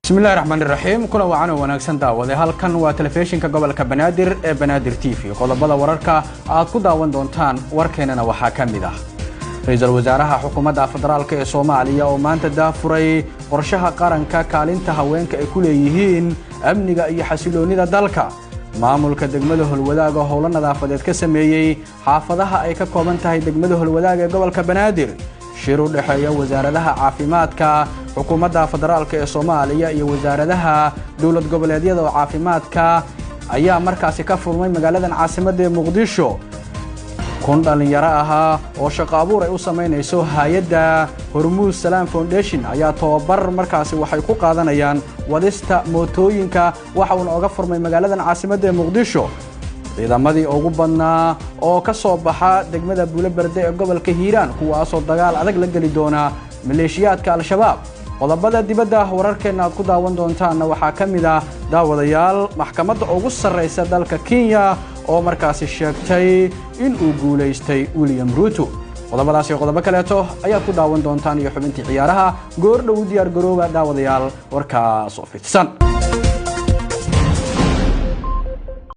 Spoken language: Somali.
بسم الله الرحمن الرحيم كنا وعنا وناكسن داوده halkan waa telefishinka gobolka Banaadir ee Banaadir TV qodobada wararka aad ku daawan doontaan warkeenana waxa kamid ah Ra'iisul Wasaaraha Xukuumadda Federaalka ee Soomaaliya oo maanta daafuray qorshaha qaranka kaalinta haweenka ay ku leeyihiin amniga iyo xasiloonida dalka maamulka degmada Holwadaaga howlo nadaafadeed ka sameeyay xaafadaha ay ka kooban tahay degmada Holwadaaga ee gobolka Banaadir shiru dhaxaya wasaaradaha caafimaadka xukuumadda federaalka ee Soomaaliya iyo wasaaradaha dawlad goboleedyada caafimaadka ayaa markaasi ka furmay magaalada caasimadda ee Muqdisho kun dhalinyaro ah oo shaqo abuur ay u sameynayso hay'adda Hormuud Salaam Foundation ayaa tababar markaasi waxay ku qaadanayaan wadista mootooyinka waxa uu uga furmay magaalada caasimadda ee Muqdisho ciidamadii ugu badnaa oo ka soo baxa degmada Buulaberde ee gobolka Hiiraan kuwaas oo dagaal adag la gali doona maleeshiyaadka al-shabaab qodobada dibadda wararkeena aad ku daawan doontaan waxa kamid ah daawadayaal maxkamadda ugu sareysa dalka Kenya oo markaasi sheegtay in uu guuleystay William Ruto qodobadaas iyo qodobo kale ayaa ku daawan doontaan iyo xubintii ciyaaraha goor dhow diyaar garooba daawadayaal warkaas oo fidsan